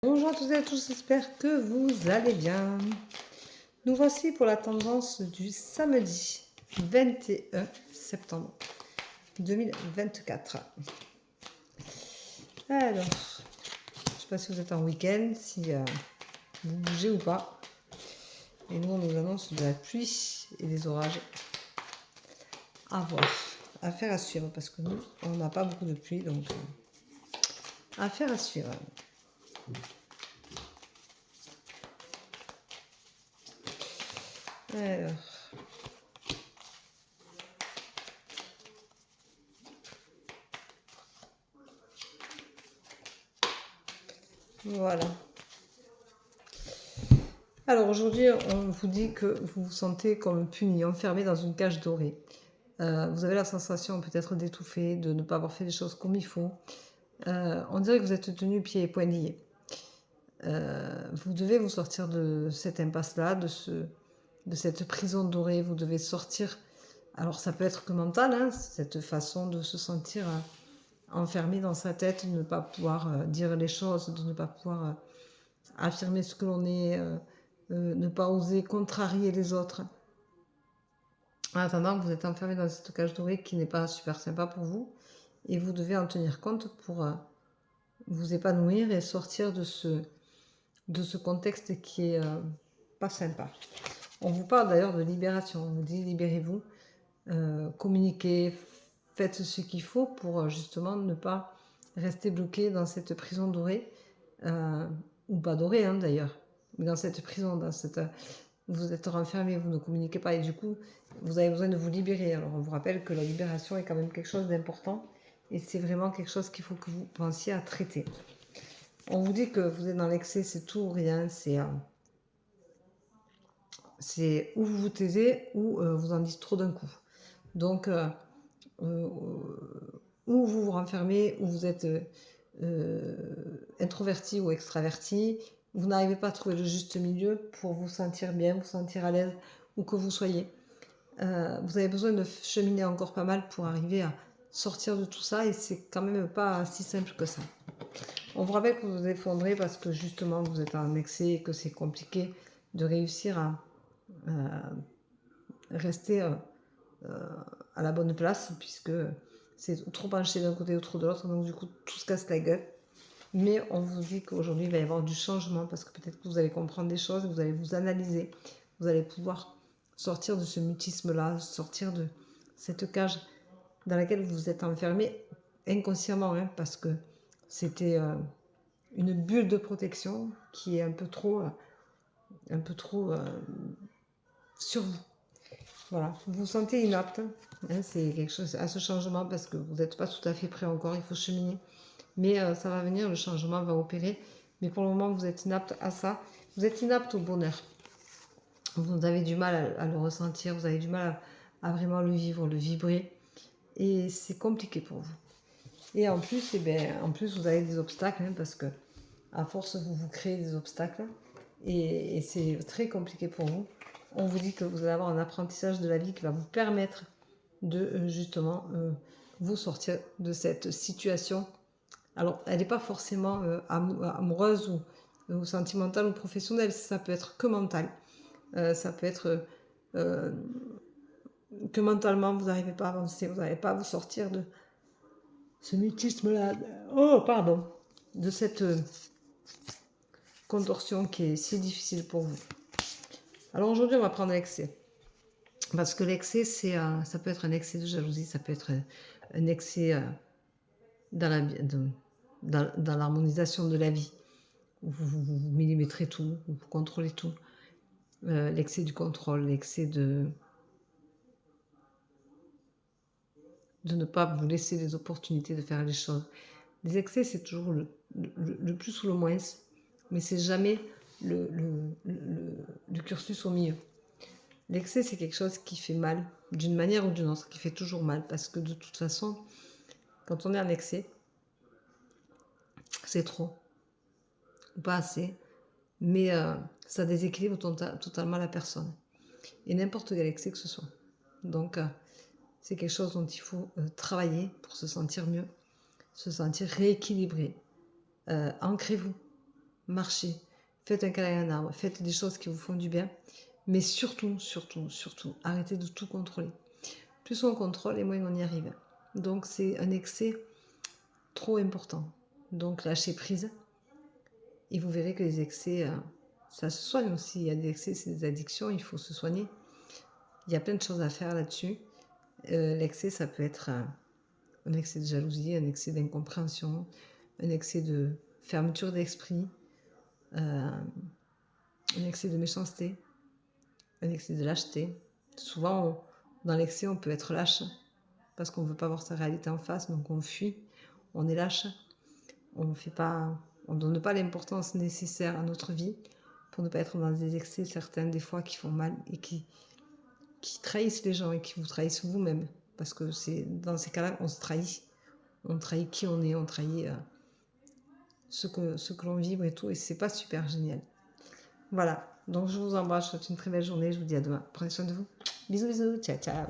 Bonjour à toutes et à tous, j'espère que vous allez bien. Nous voici pour la tendance du samedi 21 septembre 2024. Alors, je ne sais pas si vous êtes en week-end, si vous bougez ou pas. Et nous, on nous annonce de la pluie et des orages à voir, affaire à suivre, parce que nous, on n'a pas beaucoup de pluie, donc affaire à suivre. Alors, voilà. Alors aujourd'hui, on vous dit que vous vous sentez comme puni, enfermé dans une cage dorée. Vous avez la sensation peut-être d'étouffer, de ne pas avoir fait les choses comme il faut. On dirait que vous êtes tenu pieds et poings liés. Vous devez vous sortir de cette impasse-là, de cette prison dorée. Vous devez sortir. Alors ça peut être que mental, hein, cette façon de se sentir enfermé dans sa tête, de ne pas pouvoir dire les choses, de ne pas pouvoir affirmer ce que l'on est, ne pas oser contrarier les autres. En attendant, vous êtes enfermé dans cette cage dorée qui n'est pas super sympa pour vous. Et vous devez en tenir compte pour vous épanouir et sortir de ce contexte qui est pas sympa. On vous parle d'ailleurs de libération. On vous dit libérez-vous, communiquez, faites ce qu'il faut pour justement ne pas rester bloqué dans cette prison dorée, ou pas dorée hein, d'ailleurs, mais dans cette prison, vous êtes renfermé, vous ne communiquez pas et du coup vous avez besoin de vous libérer. Alors on vous rappelle que la libération est quand même quelque chose d'important et c'est vraiment quelque chose qu'il faut que vous pensiez à traiter. On vous dit que vous êtes dans l'excès, c'est tout ou rien, c'est ou vous vous taisez ou vous en dites trop d'un coup. Donc ou vous vous renfermez, ou vous êtes introverti ou extraverti, vous n'arrivez pas à trouver le juste milieu pour vous sentir bien, vous sentir à l'aise, où que vous soyez. Vous avez besoin de cheminer encore pas mal pour arriver à sortir de tout ça, et c'est quand même pas si simple que ça. On vous rappelle que vous vous effondrez parce que justement vous êtes en excès et que c'est compliqué de réussir à rester à la bonne place, puisque c'est trop penché d'un côté ou trop de l'autre, donc du coup tout se casse la gueule. Mais on vous dit qu'aujourd'hui il va y avoir du changement, parce que peut-être que vous allez comprendre des choses, vous allez vous analyser, vous allez pouvoir sortir de ce mutisme-là, sortir de cette cage dans laquelle vous vous êtes enfermé inconsciemment, hein, parce que c'était une bulle de protection qui est un peu trop sur vous. Voilà, vous vous sentez inapte, hein, c'est quelque chose à ce changement parce que vous n'êtes pas tout à fait prêt encore, il faut cheminer. Mais ça va venir, le changement va opérer. Mais pour le moment, vous êtes inapte à ça. Vous êtes inapte au bonheur. Vous avez du mal à le ressentir, vous avez du mal à vraiment le vivre, le vibrer. Et c'est compliqué pour vous. Et en plus, vous avez des obstacles, hein, parce que à force, vous créez des obstacles. Et c'est très compliqué pour vous. On vous dit que vous allez avoir un apprentissage de la vie qui va vous permettre de justement vous sortir de cette situation. Alors, elle n'est pas forcément amoureuse ou sentimentale ou professionnelle, ça peut être que mental. Ça peut être que mentalement, vous n'arrivez pas à avancer, vous n'arrivez pas à vous sortir de ce mutisme-là. Oh, pardon. De cette contorsion qui est si difficile pour vous. Alors aujourd'hui, on va prendre l'excès. Parce que l'excès, ça peut être un excès de jalousie, ça peut être un excès dans l'harmonisation de la vie. Vous millimétrez tout, vous contrôlez tout. L'excès du contrôle, l'excès de ne pas vous laisser les opportunités de faire les choses. Les excès, c'est toujours le plus ou le moins, mais c'est jamais le cursus au milieu. L'excès, c'est quelque chose qui fait mal, d'une manière ou d'une autre, qui fait toujours mal, parce que de toute façon, quand on est en excès, c'est trop, ou pas assez, mais ça déséquilibre totalement la personne. Et n'importe quel excès que ce soit. Donc, c'est quelque chose dont il faut travailler pour se sentir mieux, se sentir rééquilibré. Ancrez-vous. marchez, faites un câlin à un arbre, faites des choses qui vous font du bien. Mais surtout, surtout, surtout, arrêtez de tout contrôler. Plus on contrôle et moins on y arrive. Donc c'est un excès trop important. Donc lâchez prise. Et vous verrez que les excès, ça se soigne aussi. Il y a des excès, c'est des addictions, il faut se soigner. Il y a plein de choses à faire là-dessus. L'excès, ça peut être un excès de jalousie, un excès d'incompréhension, un excès de fermeture d'esprit, un excès de méchanceté, un excès de lâcheté. Souvent, dans l'excès, on peut être lâche parce qu'on ne veut pas voir sa réalité en face, donc on fuit, on est lâche, on ne donne pas l'importance nécessaire à notre vie pour ne pas être dans des excès, certains des fois qui font mal et qui trahissent les gens et qui vous trahissent vous-même. Parce que c'est dans ces cas-là qu'on se trahit. On trahit qui on est, on trahit ce que l'on vit et tout, et c'est pas super génial. Voilà, donc je vous embrasse, je vous souhaite une très belle journée, je vous dis à demain. Prenez soin de vous. Bisous, bisous, ciao, ciao.